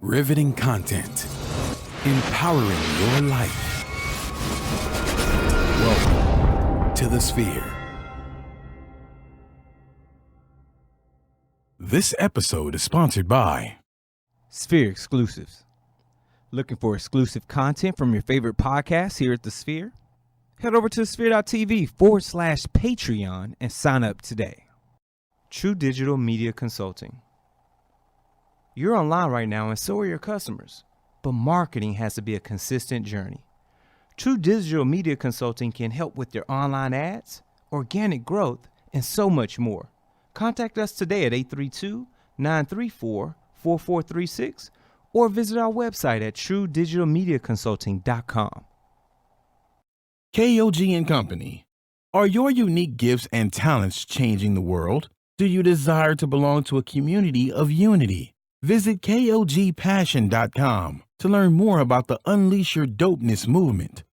Riveting content. Empowering your life. Welcome to the Sphere. This episode is sponsored by Sphere Exclusives. Looking for exclusive content from your favorite podcasts here at the Sphere? Head over to sphere.tv/Patreon and sign up today. True Digital Media Consulting. You're online right now and so are your customers, but marketing has to be a consistent journey. True Digital Media Consulting can help with your online ads, organic growth, and so much more. Contact us today at 832-934-4436 or visit our website at truedigitalmediaconsulting.com. KOG and Company. Are your unique gifts and talents changing the world? Do you desire to belong to a community of unity? Visit KOGpassion.com to learn more about the Unleash Your Dopeness movement.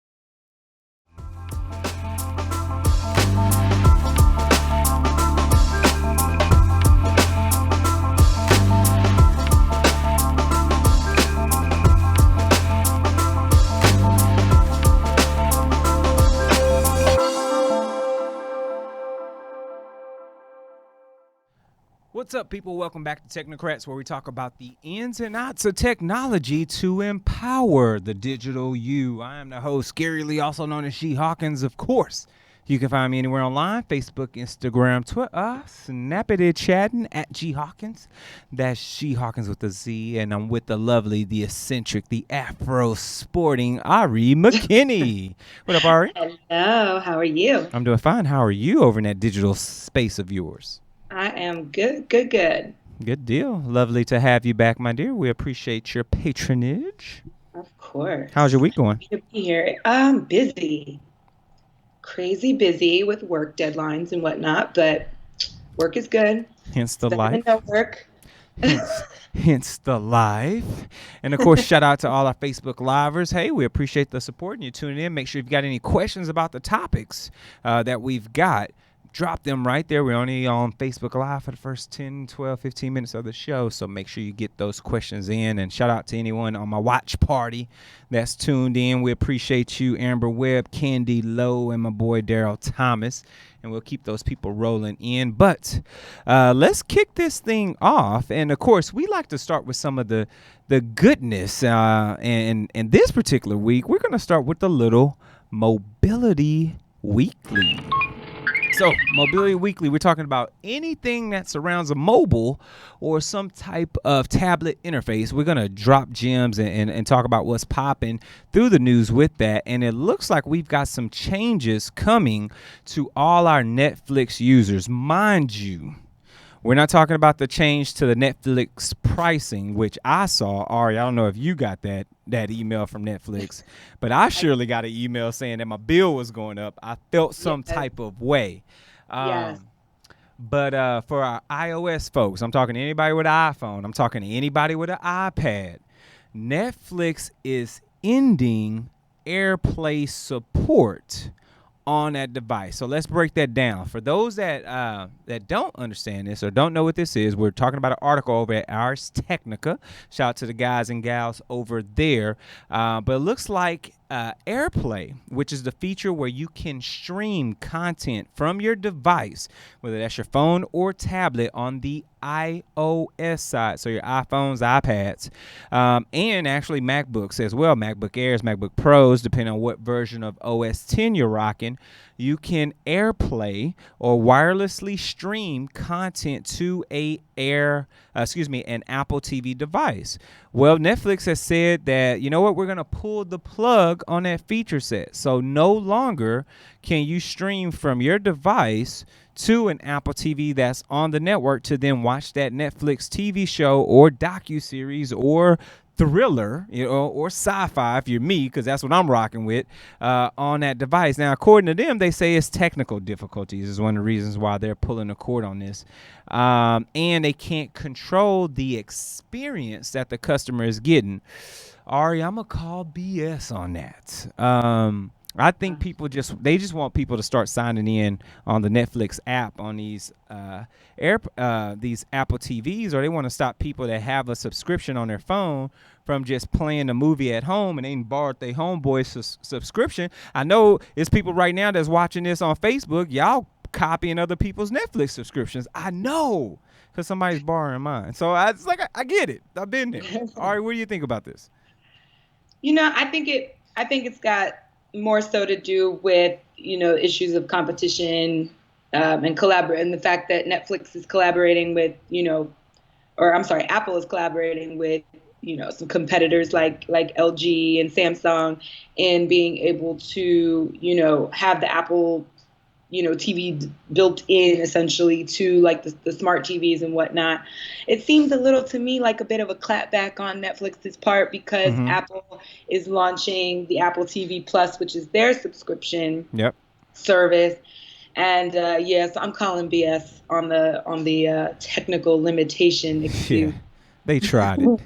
What's up, people? Welcome back to Technocrats, where we talk about the ins and outs of technology to empower the digital you. I am the host, Gary Lee, also known as G Hawkins, of course. You can find me anywhere online, Facebook, Instagram, Twitter, Snapity chatting at G Hawkins. That's G Hawkins with a Z, and I'm with the lovely, the eccentric, the Afro-sporting Ari McKinney. What up, Ari? Hello, how are you? I'm doing fine. How are you over in that digital space of yours? I am good. Good deal. Lovely to have you back, my dear. We appreciate your patronage. Of course. How's your week going? Good to be here. I'm busy. Crazy busy with work deadlines and whatnot, but work is good. Hence the Better life. than no work. Hence the life. And of course, shout out to all our Facebook livers. Hey, we appreciate the support and you tuning in. Make sure if you've got any questions about the topics that we've got, drop them right there. We're only on Facebook Live for the first 10, 12, 15 minutes of the show, so make sure you get those questions in. And shout out to anyone on my watch party that's tuned in. We appreciate you, Amber Webb, Candy Lowe, and my boy Daryl Thomas. And we'll keep those people rolling in. But let's kick this thing off. And, of course, we like to start with some of the goodness. And this particular week, we're going to start with a little Mobility Weekly. So, Mobility Weekly, we're talking about anything that surrounds a mobile or some type of tablet interface. We're going to drop gems and talk about what's popping through the news with that. And it looks like we've got some changes coming to all our Netflix users. Mind you, we're not talking about the change to the Netflix pricing, which I saw. Ari, I don't know if you got that email from Netflix, but I surely got an email saying that my bill was going up. I felt some type of way. Yes. But for our iOS folks, I'm talking to anybody with an iPhone. I'm talking to anybody with an iPad. Netflix is ending AirPlay support on that device. So let's break that down. For those that don't understand this or don't know what this is, we're talking about an article over at Ars Technica. Shout out to the guys and gals over there. But it looks like AirPlay, which is the feature where you can stream content from your device, whether that's your phone or tablet, on the iOS side, so your iPhones, iPads, and actually MacBooks as well, MacBook Airs, MacBook Pros, depending on what version of OS 10 you're rocking. You can AirPlay or wirelessly stream content to an Apple TV device. Well, Netflix has said that, you know what, we're going to pull the plug on that feature set. So no longer can you stream from your device to an Apple TV that's on the network to then watch that Netflix TV show or docuseries or thriller, or sci-fi if you're me, because that's what I'm rocking with, on that device. Now, according to them, they say it's technical difficulties is one of the reasons why they're pulling the cord on this. And they can't control the experience that the customer is getting. Ari, I'm going to call BS on that. I think people just want people to start signing in on the Netflix app on these these Apple TVs, or they want to stop people that have a subscription on their phone from just playing a movie at home and they borrowed their homeboy's subscription. I know it's people right now that's watching this on Facebook. Y'all copying other people's Netflix subscriptions. I know, because somebody's borrowing mine. So it's like I get it. I've been there. All right, what do you think about this? I think it's got more so to do with, issues of competition, and collaborate, and the fact that Netflix is collaborating with, Apple is collaborating with, some competitors like LG and Samsung, and being able to, have the Apple, TV built in essentially to like the smart TVs and whatnot. It seems a little to me like a bit of a clapback on Netflix's part, because Apple is launching the Apple TV Plus, which is their subscription service. And so I'm calling BS on the technical limitation excuse. Yeah, they tried it.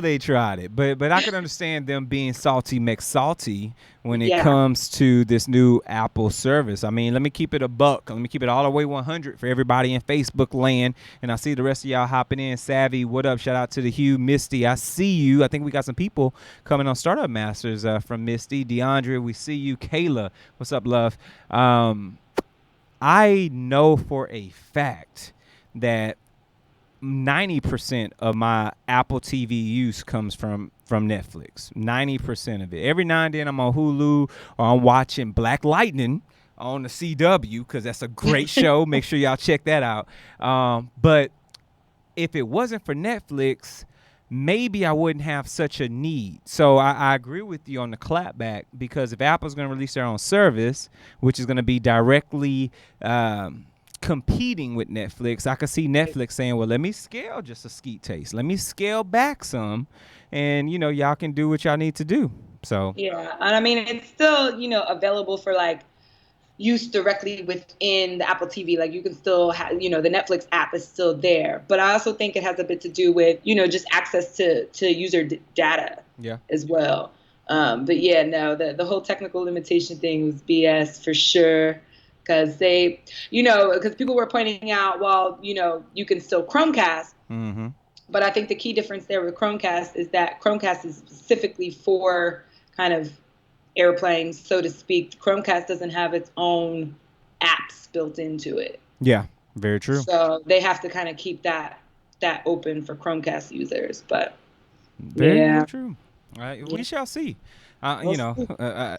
They tried it. But I can understand them being salty McSalty when it comes to this new Apple service. I mean, let me keep it a buck. Let me keep it all the way 100 for everybody in Facebook land. And I see the rest of y'all hopping in. Savvy, what up? Shout out to the Hugh. Misty, I see you. I think we got some people coming on Startup Masters from Misty. DeAndre, we see you. Kayla, what's up, love? I know for a fact that 90% of my Apple TV use comes from Netflix. 90% of it. Every now and then I'm on Hulu or I'm watching Black Lightning on the CW, because that's a great show. Make sure y'all check that out. But if it wasn't for Netflix, maybe I wouldn't have such a need. So I agree with you on the clapback, because if Apple's going to release their own service, which is going to be directly competing with Netflix, I could see Netflix saying, well, let me scale just a skeet taste. Let me scale back some, and, y'all can do what y'all need to do. So yeah, and I mean, it's still, available for like use directly within the Apple TV. Like you can still have, the Netflix app is still there. But I also think it has a bit to do with, just access to user data as well. But yeah, no, the whole technical limitation thing was BS for sure. Because because people were pointing out, well, you can still Chromecast. Mm-hmm. But I think the key difference there with Chromecast is that Chromecast is specifically for kind of airplaying, so to speak. Chromecast doesn't have its own apps built into it. Yeah, very true. So they have to kind of keep that open for Chromecast users. But very true. We shall see.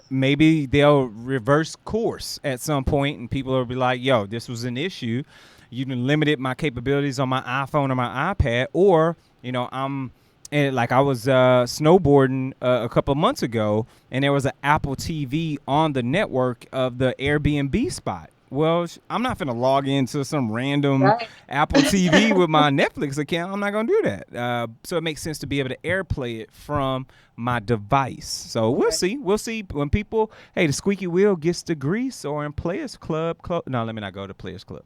Maybe they'll reverse course at some point, and people will be like, yo, this was an issue. You limited my capabilities on my iPhone or my iPad, or, I was snowboarding a couple of months ago, and there was an Apple TV on the network of the Airbnb spot. Well, I'm not going to log into some random Apple TV with my Netflix account. I'm not going to do that. So it makes sense to be able to AirPlay it from my device. So we'll see. We'll see when people, the squeaky wheel gets the grease, or in Players Club. No, let me not go to Players Club.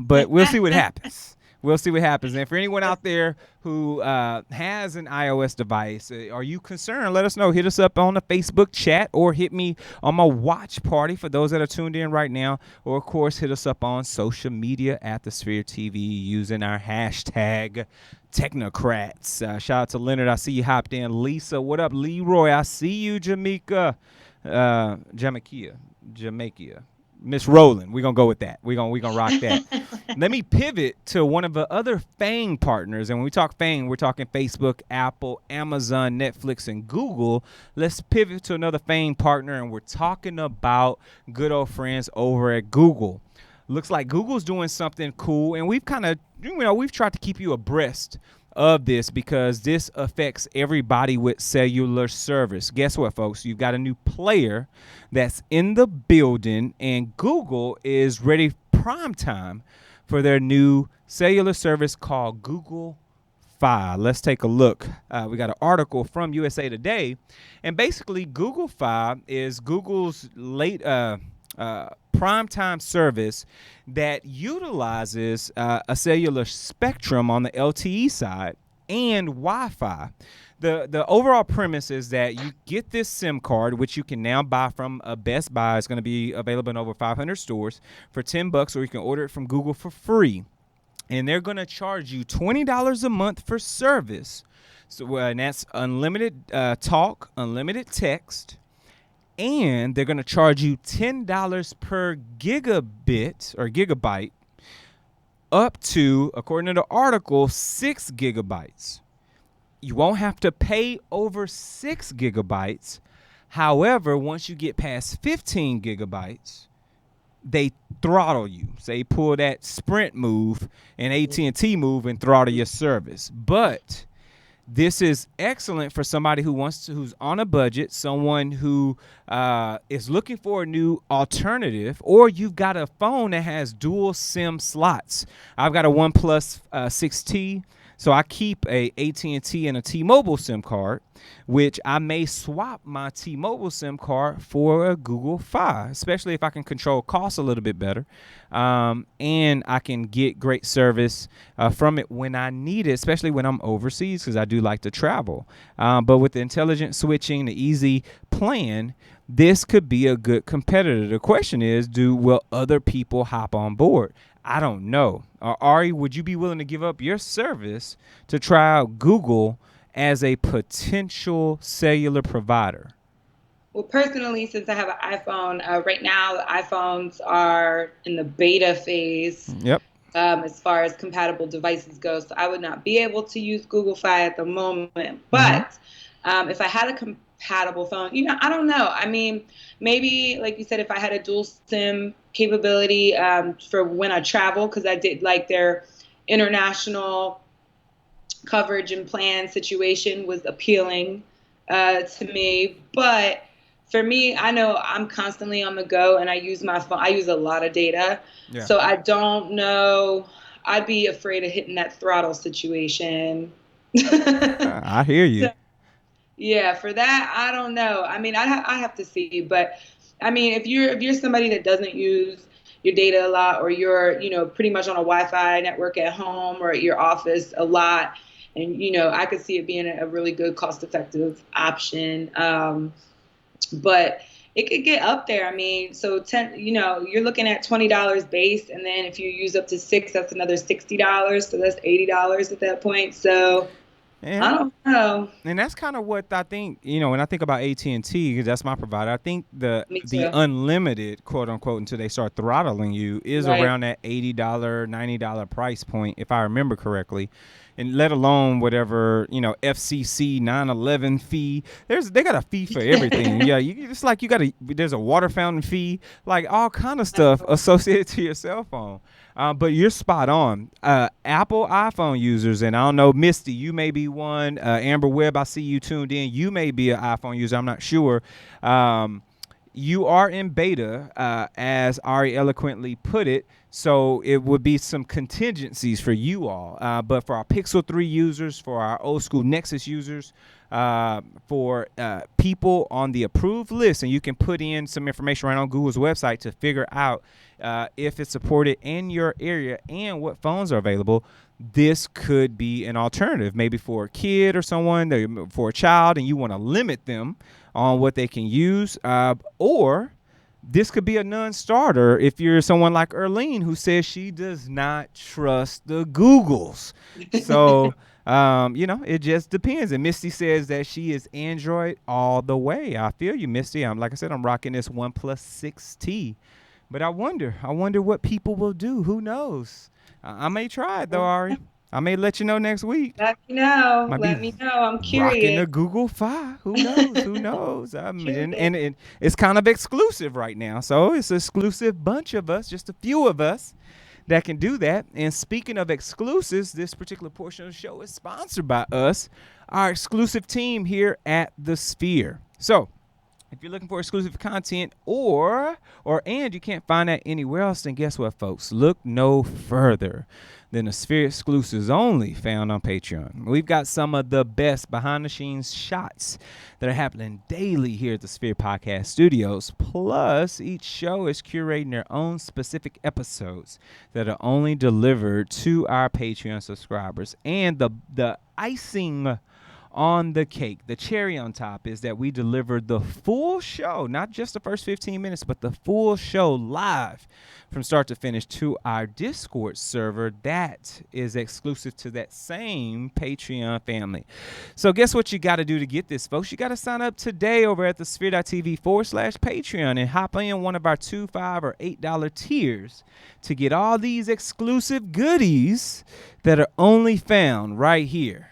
But we'll see what happens. We'll see what happens. And for anyone out there who has an iOS device, are you concerned? Let us know. Hit us up on the Facebook chat, or hit me on my watch party for those that are tuned in right now. Or, of course, hit us up on social media at the Sphere TV using our hashtag Technocrats. Shout out to Leonard. I see you hopped in. Lisa, what up? Leroy, I see you. Jamaica. Miss Rowland, we're going to go with that. We're gonna rock that. Let me pivot to one of the other FANG partners. And when we talk FANG, we're talking Facebook, Apple, Amazon, Netflix, and Google. Let's pivot to another FANG partner, and we're talking about good old friends over at Google. Looks like Google's doing something cool, and we've kind of, we've tried to keep you abreast of this, because this affects everybody with cellular service. Guess what, folks? You've got a new player that's in the building, and Google is ready prime time for their new cellular service called Google Fi. Let's take a look. We got an article from USA Today, and basically Google Fi is Google's late primetime service that utilizes a cellular spectrum on the LTE side and Wi-Fi. The overall premise is that you get this SIM card, which you can now buy from a Best Buy. It's going to be available in over 500 stores for $10, or you can order it from Google for free. And they're going to charge you $20 a month for service. So and that's unlimited talk, unlimited text, and they're going to charge you $10 per gigabit or gigabyte, up to, according to the article, 6 gigabytes. You won't have to pay over 6 gigabytes. However, once you get past 15 gigabytes, they throttle you. So they pull that Sprint move and AT&T move and throttle your service. But this is excellent for somebody who's on a budget, someone who is looking for a new alternative, or you've got a phone that has dual SIM slots. I've got a OnePlus 6T. So I keep a AT&T and a T-Mobile SIM card, which I may swap my T-Mobile SIM card for a Google Fi, especially if I can control costs a little bit better, and I can get great service from it when I need it, especially when I'm overseas, because I do like to travel. But with the intelligent switching, the easy plan, this could be a good competitor. The question is, will other people hop on board? I don't know. Ari, would you be willing to give up your service to try out Google as a potential cellular provider? Well, personally, since I have an iPhone, right now the iPhones are in the beta phase. Yep. As far as compatible devices go, so I would not be able to use Google Fi at the moment. But if I had a compatible phone, I don't know. I mean, maybe, like you said, if I had a dual SIM capability for when I travel, because I did like their international coverage and plan situation was appealing to me. But for me, I know I'm constantly on the go, and I use my phone. I use a lot of data. Yeah. So I don't know. I'd be afraid of hitting that throttle situation. I hear you. So, yeah, for that, I don't know. I mean, I have to see. But, I mean, if you're somebody that doesn't use your data a lot, or you're, pretty much on a Wi-Fi network at home or at your office a lot, and, I could see it being a really good cost-effective option. But it could get up there. I mean, so you're looking at $20 base, and then if you use up to 6, that's another $60. So that's $80 at that point. So I don't know. And that's kind of what I think. When I think about AT&T, because that's my provider, I think the unlimited, quote unquote, until they start throttling you, is around that $80, $90 price point, if I remember correctly. And let alone whatever, FCC 911 fee. They got a fee for everything. Yeah, it's like there's a water fountain fee, like all kind of stuff associated to your cell phone. But you're spot on. Apple iPhone users, and I don't know, Misty, you may be one. Amber Webb, I see you tuned in. You may be an iPhone user. I'm not sure. You are in beta, as Ari eloquently put it. So it would be some contingencies for you all. But for our Pixel 3 users, for our old school Nexus users, for people on the approved list, and you can put in some information right on Google's website to figure out if it's supported in your area and what phones are available. This could be an alternative, maybe for a kid or someone, for a child, and you want to limit them on what they can use, or this could be a non-starter if you're someone like Erlene, who says she does not trust the Googles. So, it just depends. And Misty says that she is Android all the way. I feel you, Misty. Like I said, I'm rocking this OnePlus 6T. But I wonder what people will do. Who knows? I may try it, though, Ari. I may let you know next week. Let me know. I'm curious. Rocking a Google Fi. Who knows? I mean, and it's kind of exclusive right now. So it's an exclusive bunch of us, just a few of us, that can do that. And speaking of exclusives, this particular portion of the show is sponsored by us, our exclusive team here at The Sphere. So If you're looking for exclusive content and you can't find that anywhere else, then guess what, folks? Look no further than the Sphere exclusives only found on Patreon. We've got some of the best behind the scenes shots that are happening daily here at the Sphere Podcast Studios. Plus, each show is curating their own specific episodes that are only delivered to our Patreon subscribers. And the icing on the cake, the cherry on top, is that we delivered the full show, not just the first 15 minutes, but the full show live from start to finish to our Discord server that is exclusive to that same Patreon family. So guess what you got to do to get this, folks? You got to sign up today over at thesphere.tv/Patreon and hop in one of our $2, $5, or $8 tiers to get all these exclusive goodies that are only found right here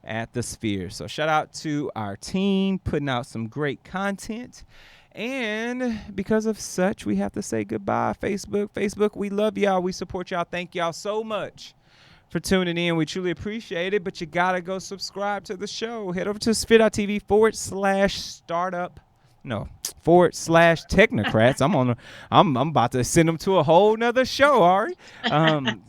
at the Sphere. So shout out to our team putting out some great content. And because of such, we have to say goodbye. Facebook, we love y'all. We support y'all. Thank y'all so much for tuning in. We truly appreciate it. But you got to go subscribe to the show. Head over to sphere.tv/startup. No, /Technocrats. I'm about to send them to a whole nother show, Ari. Sign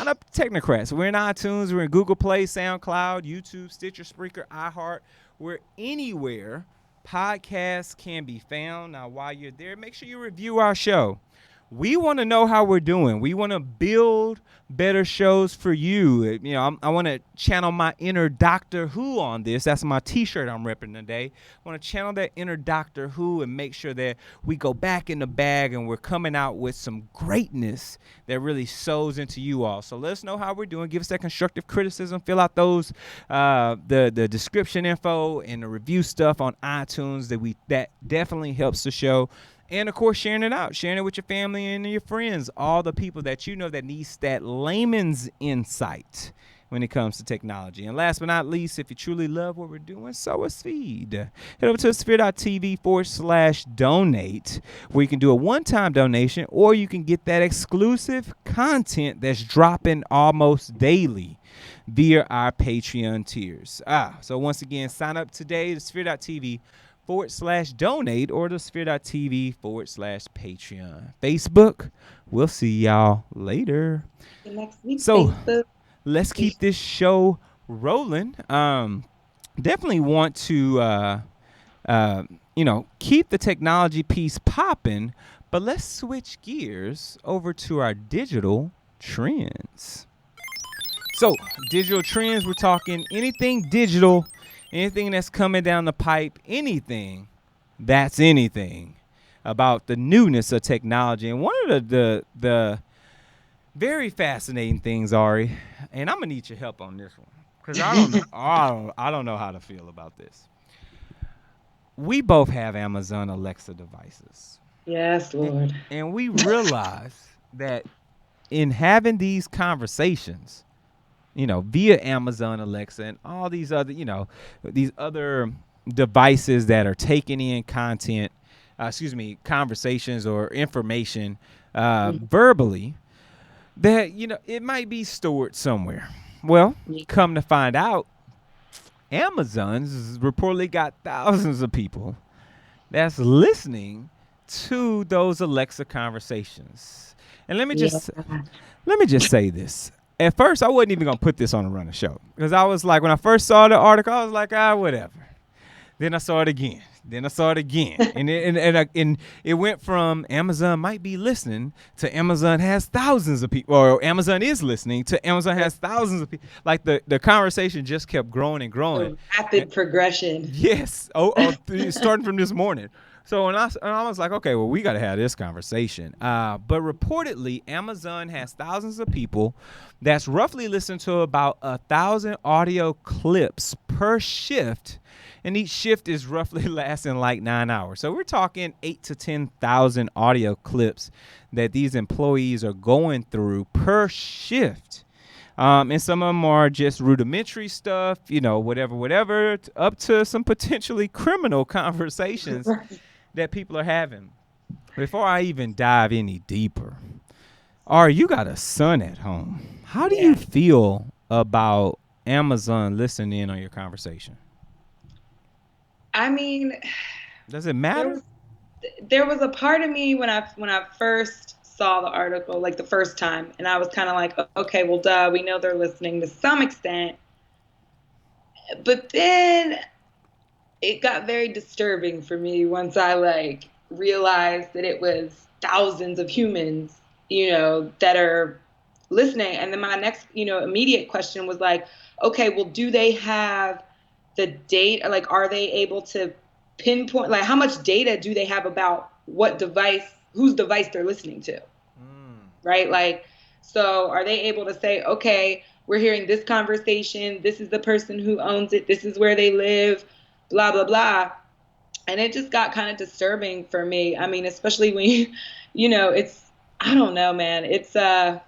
up to Technocrats. We're in iTunes. We're in Google Play, SoundCloud, YouTube, Stitcher, Spreaker, iHeart. We're anywhere podcasts can be found. Now, while you're there, make sure you review our show. We want to know how we're doing. We want to build better shows for you. You know, I want to channel my inner Doctor Who on this. That's my T-shirt I'm repping today. I want to channel that inner Doctor Who and make sure that we go back in the bag and we're coming out with some greatness that really sows into you all. So let us know how we're doing. Give us that constructive criticism. Fill out those the description info and the review stuff on iTunes. That definitely helps the show. And, of course, sharing it with your family and your friends, all the people that you know that needs that layman's insight when it comes to technology. And last but not least, if you truly love what we're doing, sow a seed. Head over to sphere.tv/donate, where you can do a one-time donation, or you can get that exclusive content that's dropping almost daily via our Patreon tiers. So once again, sign up today to sphere.tv/donate or the sphere.tv/Patreon. Facebook, we'll see y'all later. Next week, so Facebook. Let's keep this show rolling. Definitely want to keep the technology piece popping, but let's switch gears over to our digital trends. So digital trends, we're talking anything digital, anything that's coming down the pipe, anything about the newness of technology. And one of the very fascinating things, Ari, and I'm gonna need your help on this one because I don't know how to feel about this. We both have Amazon Alexa devices. Yes, Lord. And we realize that in having these conversations, via Amazon Alexa and all these other, these other devices that are taking in conversations or information verbally, that, it might be stored somewhere. Well, come to find out, Amazon's reportedly got thousands of people that's listening to those Alexa conversations. And let me just say this. At first, I wasn't even going to put this on a running show because I was like, when I first saw the article, I was like, whatever. Then I saw it again. and it went from Amazon might be listening to Amazon has thousands of people, or Amazon is listening to Amazon has thousands of people. Like the conversation just kept growing and growing. Rapid progression. Yes. Starting from this morning. So and I was like, okay, well, we got to have this conversation. But reportedly, Amazon has thousands of people that's roughly listening to about 1,000 audio clips per shift. And each shift is roughly lasting like 9 hours. So we're talking 8,000 to 10,000 audio clips that these employees are going through per shift. And some of them are just rudimentary stuff, whatever, up to some potentially criminal conversations that people are having. Before I even dive any deeper, you got a son at home. How do you feel about Amazon listening in on your conversation? I mean, Does it There matter? was there was a part of me when I first saw the article, like the first time, and I was kind of like, okay, well, duh, we know they're listening to some extent. But then it got very disturbing for me once I like realized that it was thousands of humans, that are listening. And then my next, immediate question was like, okay, well, do they have the data? Like, are they able to pinpoint, like, how much data do they have about whose device they're listening to? Right? Like, so are they able to say, okay, we're hearing this conversation, this is the person who owns it, this is where they live, blah, blah, blah. And it just got kind of disturbing for me. I mean, especially when it's, I don't know, man. It's, I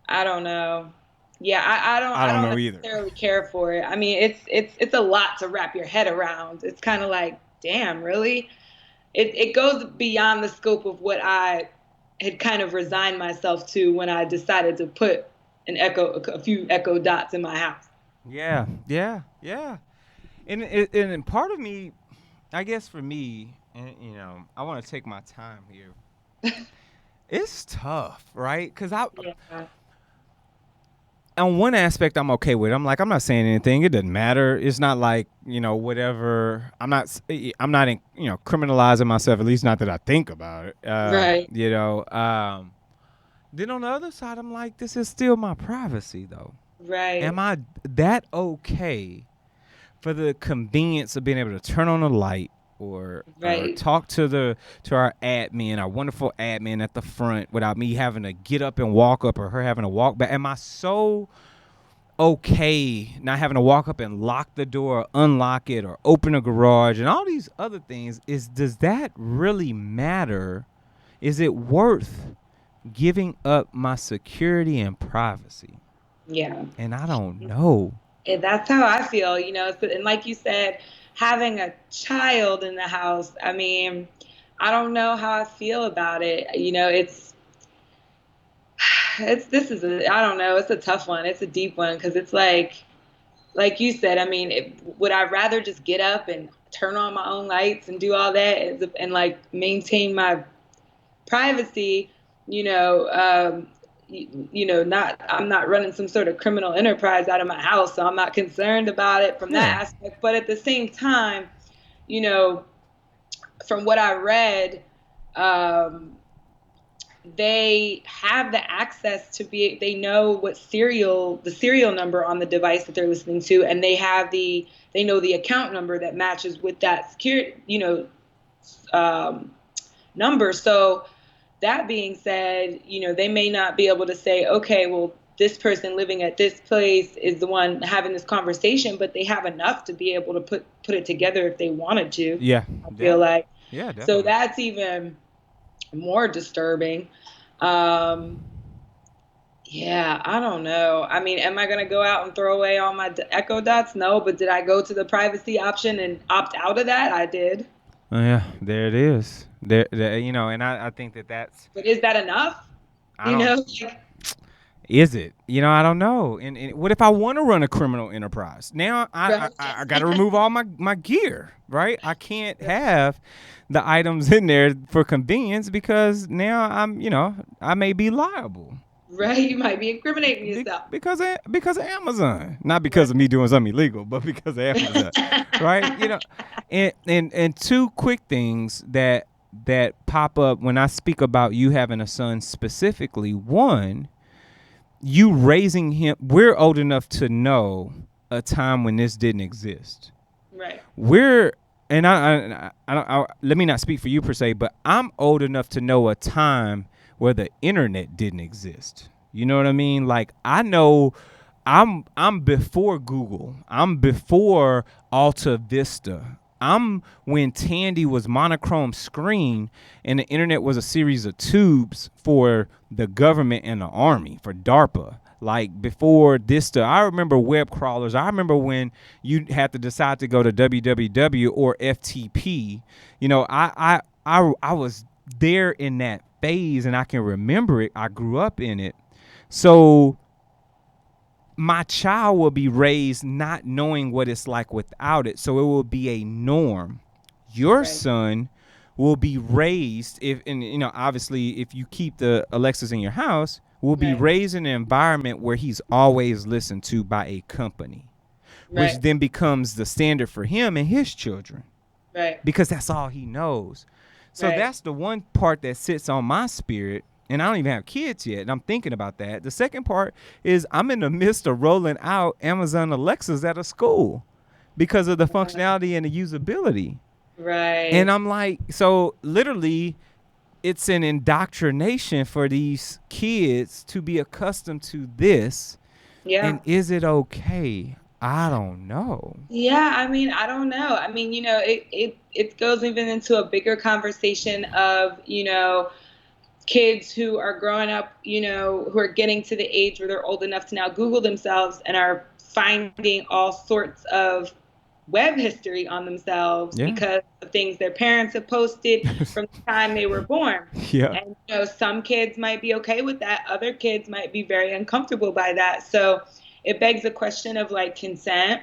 don't know. Yeah, I I don't don't know either. necessarily care for it. I mean, it's a lot to wrap your head around. It's kind of like, damn, really? It goes beyond the scope of what I had kind of resigned myself to when I decided to put a few Echo Dots in my house. Yeah, yeah, yeah. And part of me, I guess for me, and I want to take my time here. It's tough, right? Because Yeah. on one aspect, I'm okay with it. I'm like, I'm not saying anything. It doesn't matter. It's not like, whatever. I'm not criminalizing myself, at least not that I think about it. Right. Then on the other side, I'm like, this is still my privacy, though. Am Right. I that okay for the convenience of being able to turn on a light or Right. talk to our admin, our wonderful admin at the front, without me having to get up and walk up or her having to walk back? Am I so okay not having to walk up and lock the door, or unlock it, or open a garage and all these other things? Does that really matter? Is it worth giving up my security and privacy? Yeah. And I don't know. And that's how I feel, and like you said, having a child in the house, I mean, I don't know how I feel about it. This is I don't know, it's a tough one. It's a deep one because it's like you said, I mean, would I rather just get up and turn on my own lights and do all that and like maintain my privacy, not I'm not running some sort of criminal enterprise out of my house, so I'm not concerned about it from Yeah. that aspect. But at the same time, you know, from what I read, um, they have the access to they know the serial number on the device that they're listening to, and they know the account number that matches with that security, um, number. So that being said, they may not be able to say, okay, well, this person living at this place is the one having this conversation, but they have enough to be able to put it together if they wanted to. Yeah. I feel Yeah. like. Yeah, So definitely. that's even more disturbing. Um, yeah, I don't know. I mean, am I going to go out and throw away all my Echo Dots? No, but did I go to the privacy option and opt out of that? I did. Oh, yeah, there it is. There, and I think that's, But is that enough? I You don't, know, is it? I don't know. And what if I want to run a criminal enterprise? Now right? I got to remove all my gear, right? I can't have the items in there for convenience because now I may be liable. Right? You might be incriminating yourself. Because of Amazon, not Right. because of me doing something illegal, but because of Amazon, right? And two quick things that pop up when I speak about you having a son specifically. One, you raising him. We're old enough to know a time when this didn't exist. Right. We're and let me not speak for you per se, but I'm old enough to know a time where the internet didn't exist. You know what I mean? Like I know I'm before Google. I'm before Alta Vista. I'm when Tandy was monochrome screen and the internet was a series of tubes for the government and the army, for DARPA. Like before this stuff, I remember web crawlers. I remember when you had to decide to go to www or FTP. I was there in that phase and I can remember it. I grew up in it. So my child will be raised not knowing what it's like without it. So it will be a norm Your Right. son will be raised obviously if you keep the Alexas in your house, will be Right. raised in an environment where he's always listened to by a company, which Right. then becomes the standard for him and his children Right. because that's all he knows. So Right. that's the one part that sits on my spirit. And I don't even have kids yet, and I'm thinking about that. The second part is I'm in the midst of rolling out Amazon Alexas at a school because of the functionality and the usability. Right. And I'm like, so literally, it's an indoctrination for these kids to be accustomed to this. Yeah. And is it okay? I don't know. Yeah, I mean, I don't know. I mean, it goes even into a bigger conversation of, kids who are growing up, who are getting to the age where they're old enough to now Google themselves and are finding all sorts of web history on themselves Yeah. because of things their parents have posted from the time they were born. Yeah. And, some kids might be okay with that. Other kids might be very uncomfortable by that. So it begs the question of like consent.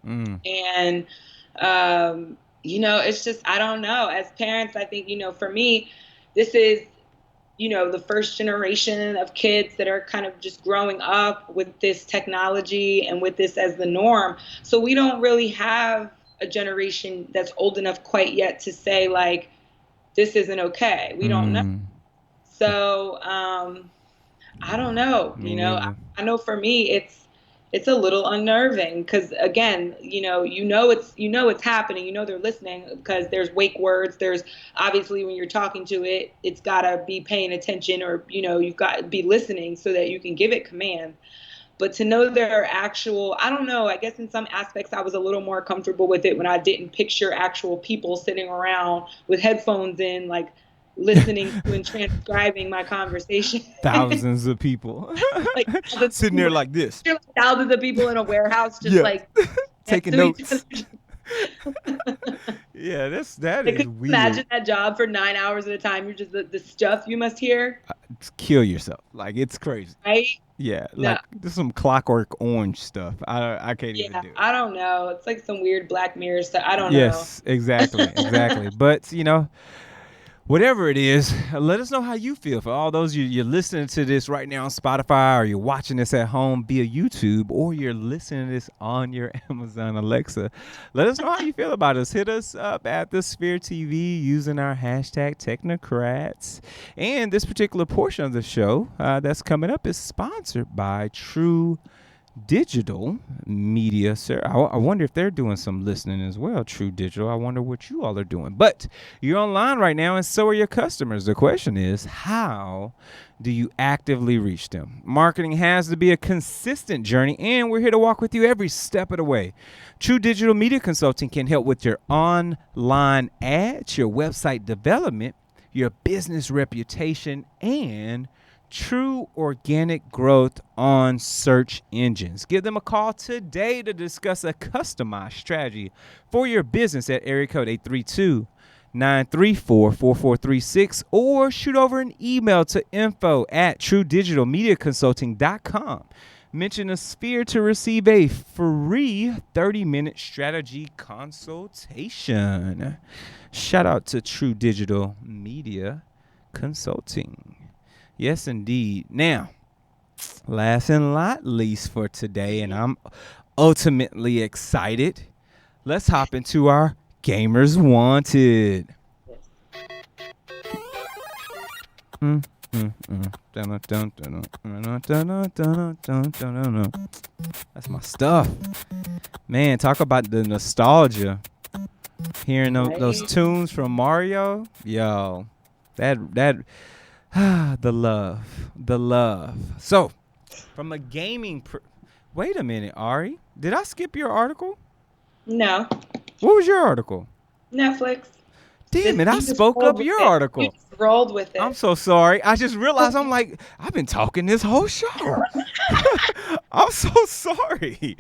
And, it's just, I don't know. As parents, I think, for me, this is, the first generation of kids that are kind of just growing up with this technology and with this as the norm. So we don't really have a generation that's old enough quite yet to say like, this isn't okay. We don't know. So, I don't know, I know for me, it's a little unnerving because again, it's happening, they're listening because there's wake words. There's obviously when you're talking to it, it's gotta be paying attention or, you've got to be listening so that you can give it command. But to know there are actual, I don't know, I guess in some aspects I was a little more comfortable with it when I didn't picture actual people sitting around with headphones in, like listening to and transcribing my conversation. Thousands of people Like sitting there like this. Thousands of people in a warehouse just like taking notes. Yeah, that is weird. Imagine that job for 9 hours at a time. You're just the stuff you must hear. Kill yourself. Like it's crazy. Right? Yeah, like this some Clockwork Orange stuff. I can't even do it. I don't know. It's like some weird Black Mirror stuff. I don't know. Yes, exactly. But whatever it is, let us know how you feel. For all those you're listening to this right now on Spotify, or you're watching this at home via YouTube, or you're listening to this on your Amazon Alexa, let us know how you feel about us. Hit us up at the Sphere TV using our hashtag Technocrats. And this particular portion of the show that's coming up is sponsored by True Digital Media, sir. I wonder if they're doing some listening as well. True Digital. I wonder what you all are doing. But you're online right now, and so are your customers. The question is, how do you actively reach them? Marketing has to be a consistent journey, and we're here to walk with you every step of the way. True Digital Media Consulting can help with your online ads, your website development, your business reputation, and true organic growth on search engines. Give them a call today to discuss a customized strategy for your business at area code 832-934-4436 or shoot over an email to info@truedigitalmediaconsulting.com. Mention a Sphere to receive a free 30-minute strategy consultation. Shout out to True Digital Media Consulting. Yes, indeed. Now, last and not least for today, and I'm ultimately excited, let's hop into our Gamers Wanted. That's my stuff. Man, talk about the nostalgia. Hearing those tunes from Mario. Yo, that the love. So, from a gaming wait a minute, Ari. Did I skip your article? No. What was your article? Netflix. Damn it, I spoke up your article. You just rolled with it. I'm so sorry. I just realized I'm like, I've been talking this whole show. I'm so sorry.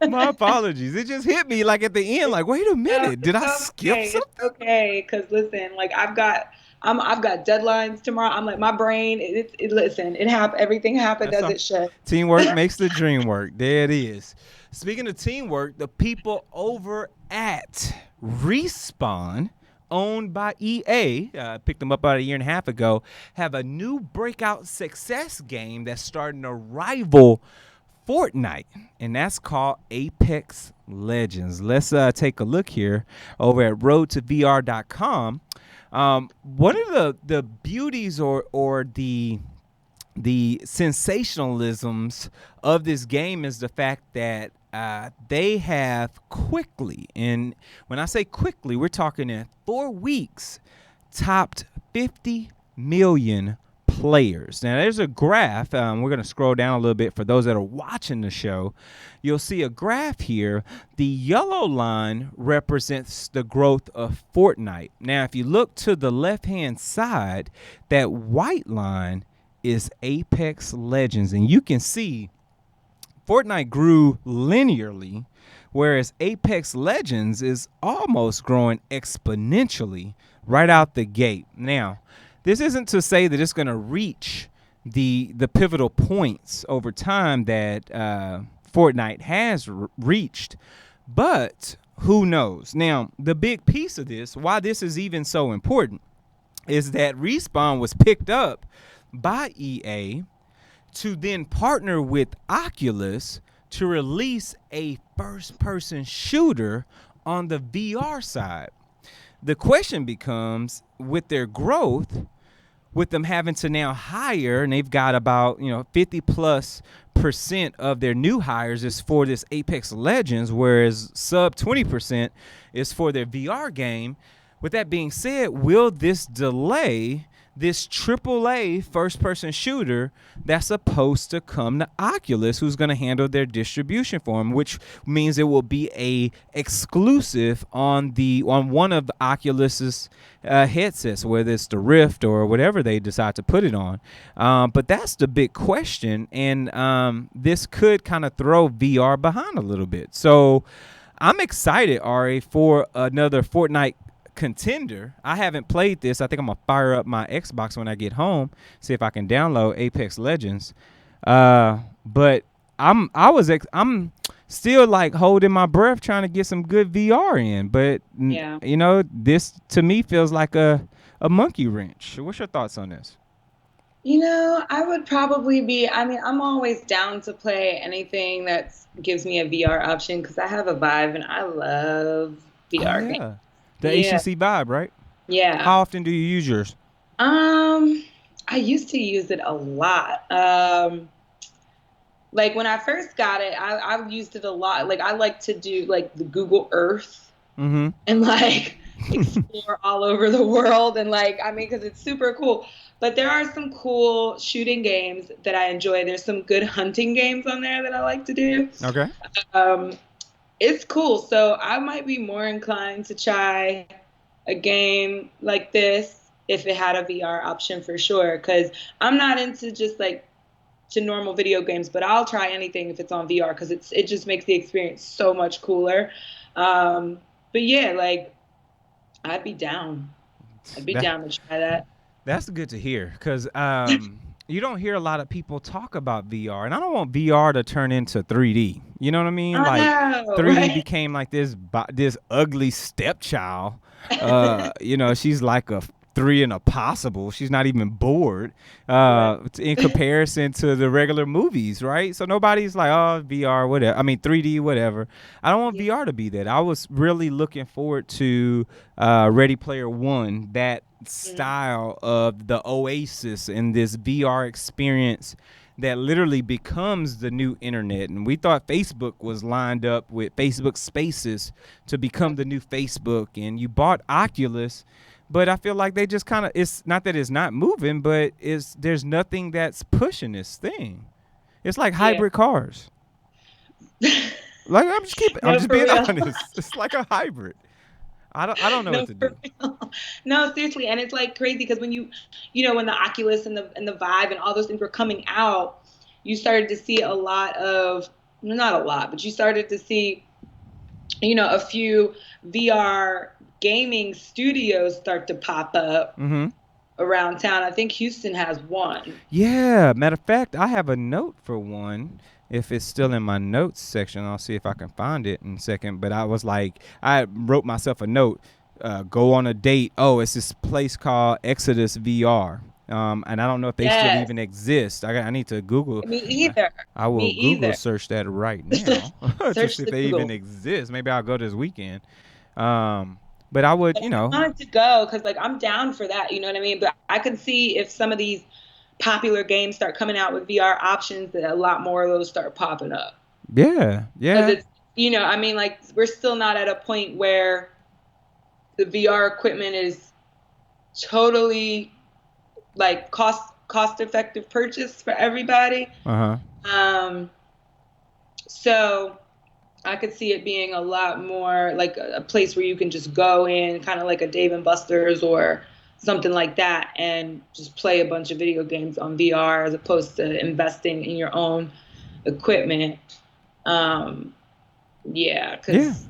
My apologies. It just hit me like at the end, like, wait a minute. Did I skip something? It's okay, because listen, like I've got I've got deadlines tomorrow. I'm like, my brain, listen, everything happened That's as all. it should. Teamwork makes the dream work. There it is. Speaking of teamwork, the people over at Respawn, owned by EA, picked them up about a year and a half ago, have a new breakout success game that's starting to rival Fortnite, and that's called Apex Legends. Let's take a look here over at roadtovr.com. One of the beauties or the sensationalisms of this game is the fact that they have quickly, and when I say quickly, we're talking in 4 weeks, topped 50 million players. Now, there's a graph. We're going to scroll down a little bit for those that are watching the show. You'll see a graph here. The yellow line represents the growth of Fortnite. Now, if you look to the left-hand side, that white line is Apex Legends, and you can see Fortnite grew linearly, whereas Apex Legends is almost growing exponentially right out the gate. Now, this isn't to say that it's going to reach the pivotal points over time that Fortnite has reached, but who knows? Now, the big piece of this, why this is even so important, is that Respawn was picked up by EA to then partner with Oculus to release a first-person shooter on the VR side. The question becomes, with their growth, with them having to now hire, and they've got about 50+% of their new hires is for this Apex Legends, whereas sub 20% is for their VR game. With that being said, will this delay this AAA first-person shooter that's supposed to come to Oculus, who's going to handle their distribution for them, which means it will be a exclusive on one of the Oculus's headsets, whether it's the Rift or whatever they decide to put it on. But that's the big question, and this could kind of throw VR behind a little bit. So I'm excited, Ari, for another Fortnite contender. I haven't played this. I think I'm gonna fire up my Xbox when I get home, see if I can download Apex Legends. But I'm still like holding my breath trying to get some good VR in. But this to me feels like a monkey wrench. What's your thoughts on this? I would probably I'm always down to play anything that gives me a VR option because I have a Vive and I love VR games. The HTC Vive, right? Yeah. How often do you use yours? I used to use it a lot. Like when I first got it, I used it a lot. Like I like to do like the Google Earth and like explore all over the world and because it's super cool. But there are some cool shooting games that I enjoy. There's some good hunting games on there that I like to do. Okay. It's cool. So I might be more inclined to try a game like this if it had a VR option for sure. Because I'm not into just to normal video games, but I'll try anything if it's on VR because it just makes the experience so much cooler. But yeah, I'd be down. I'd be down to try that. That's good to hear because you don't hear a lot of people talk about VR, and I don't want VR to turn into 3D. You know what I mean? I know, 3D right? became like this ugly stepchild. She's like a 3 and a possible. She's not even bored in comparison to the regular movies, right? So nobody's like, oh, VR, whatever. I mean, 3D, whatever. I don't want VR to be that. I was really looking forward to Ready Player One, that style of the Oasis and this VR experience that literally becomes the new internet. And we thought Facebook was lined up with Facebook Spaces to become the new Facebook. And you bought Oculus, but I feel like they just kind of, it's not that it's not moving, but there's nothing that's pushing this thing. It's like hybrid cars. I'm just being honest. It's like a hybrid. I don't know what to do. No, seriously, and it's crazy because when when the Oculus and the Vive and all those things were coming out, you started to see a lot of, not a lot, but you started to see, a few VR gaming studios start to pop up. around town. I think Houston has one. Yeah, matter of fact, I have a note for one. If it's still in my notes section, I'll see if I can find it in a second. But I was like, I wrote myself a note. Go on a date. Oh, it's this place called Exodus VR. And I don't know if they still Yes. even exist. I need to Google. Me either. I will Me Google either. search that right now to Search see if the they Google. even exist. Maybe I'll go this weekend. But I would, But you I know, wanted to go because like I'm down for that, you know what I mean? But I can see if some of these popular games start coming out with VR options, that a lot more of those start popping up. yeah, Because yeah. it's, you know, I mean, like we're still not at a point where the VR equipment is totally like cost effective purchase for everybody. Uh So I could see it being a lot more like a place where you can just go in, kind of like a Dave and Buster's or something like that, and just play a bunch of video games on VR as opposed to investing in your own equipment. Yeah, Yeah. because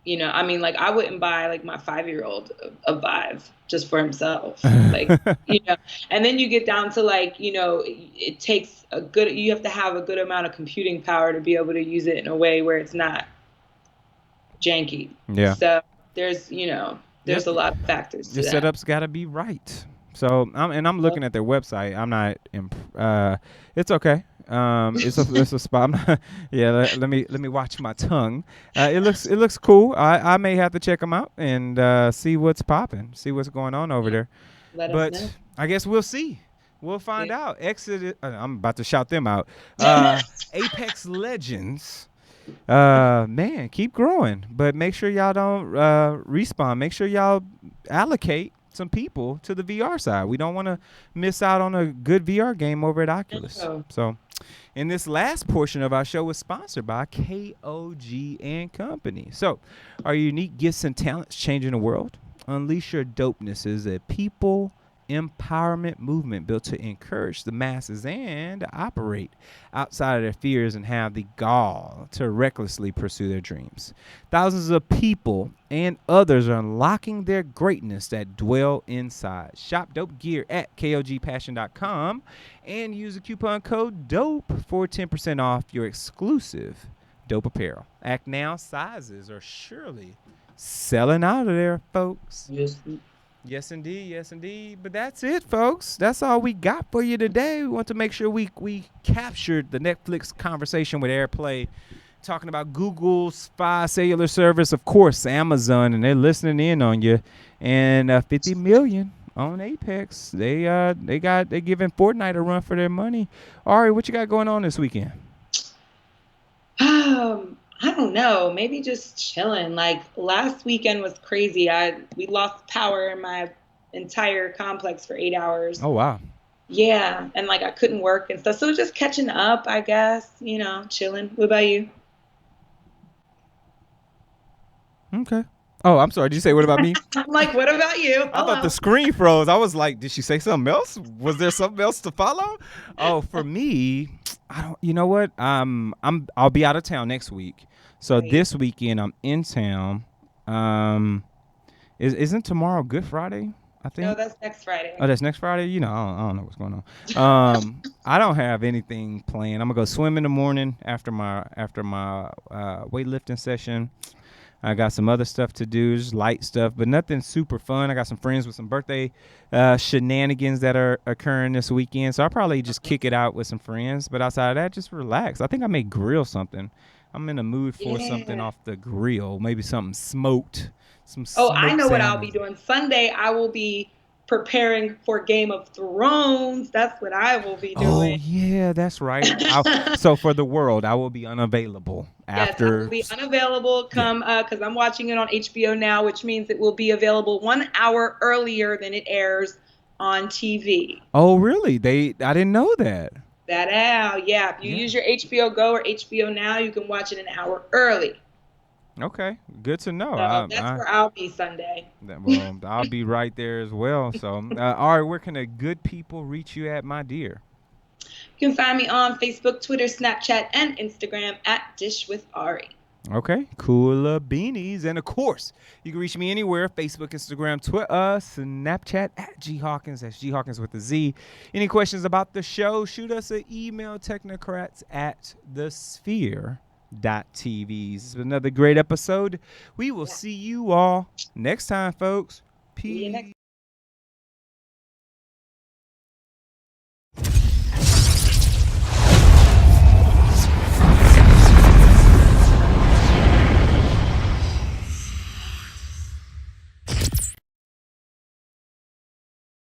you know, I mean, like I wouldn't buy like my 5-year-old a Vive just for himself, like you know. And then you get down to like, you know, it takes a good, you have to have a good amount of computing power to be able to use it in a way where it's not janky. Yeah. So there's, you know, Yep. there's a lot of factors to Your that. setup's got to be right. So I'm looking at their website. I'm not. It's okay. It's a spot. Yeah. Let me watch my tongue. It looks cool. I may have to check them out and see what's popping. See what's going on over there. Let us know. But I guess we'll see. We'll find Yeah. out. Exodus. I'm about to shout them out. Apex Legends. Man, keep growing, but make sure y'all don't respawn. Make sure y'all allocate some people to the VR side. We don't want to miss out on a good VR game over at Oculus. No. So, and this last portion of our show is sponsored by KOG and Company. So, are your unique gifts and talents changing the world? Unleash your dopeness is a people empowerment movement built to encourage the masses and operate outside of their fears and have the gall to recklessly pursue their dreams. Thousands of people and others are unlocking their greatness that dwell inside. Shop dope gear at kogpassion.com and use the coupon code DOPE for 10% off your exclusive dope apparel. Act now, sizes are surely selling out of there, folks. Yes, indeed. Yes, indeed. But that's it, folks. That's all we got for you today. We want to make sure we captured the Netflix conversation with AirPlay, talking about Google's 5 cellular service, of course, Amazon, and they're listening in on you. And 50 million on Apex. They giving Fortnite a run for their money. Ari, what you got going on this weekend? I don't know. Maybe just chilling. Like last weekend was crazy. We lost power in my entire complex for 8 hours. Oh, wow. Yeah, and like I couldn't work and stuff. So just catching up, I guess. You know, chilling. What about you? Okay. Oh, I'm sorry. Did you say what about me? I'm like, what about you? I thought the screen froze. I was like, did she say something else? Was there something else to follow? Oh, for me, I don't. You know what? I'll be out of town next week. So Right. this weekend I'm in town. Isn't tomorrow Good Friday? I think. No, that's next Friday. Oh, that's next Friday. You know, I don't know what's going on. I don't have anything planned. I'm gonna go swim in the morning after my weightlifting session. I got some other stuff to do, just light stuff, but nothing super fun. I got some friends with some birthday shenanigans that are occurring this weekend, so I'll probably just kick it out with some friends. But outside of that, just relax. I think I may grill something. I'm in the mood for something off the grill, maybe something smoked. I know what I'll be doing. Sunday, I will be preparing for Game of Thrones. That's what I will be doing. Oh, yeah, that's right. So for the world, I will be unavailable after. Yes, I will be unavailable because I'm watching it on HBO now, which means it will be available 1 hour earlier than it airs on TV. Oh, really? I didn't know that. Yeah. If you use your HBO Go or HBO Now, you can watch it an hour early. Okay, good to know. So that's where I'll be Sunday. Well, I'll be right there as well. So, all right, where can the good people reach you at, my dear? You can find me on Facebook, Twitter, Snapchat, and Instagram at Dish with Ari. Okay, cooler beanies. And of course, you can reach me anywhere: Facebook, Instagram, Twitter, Snapchat at G Hawkins. That's G Hawkins with a Z. Any questions about the show, shoot us an email: technocrats@thesphere.tv. This has been another great episode. We will see you all next time, folks. Peace. See you next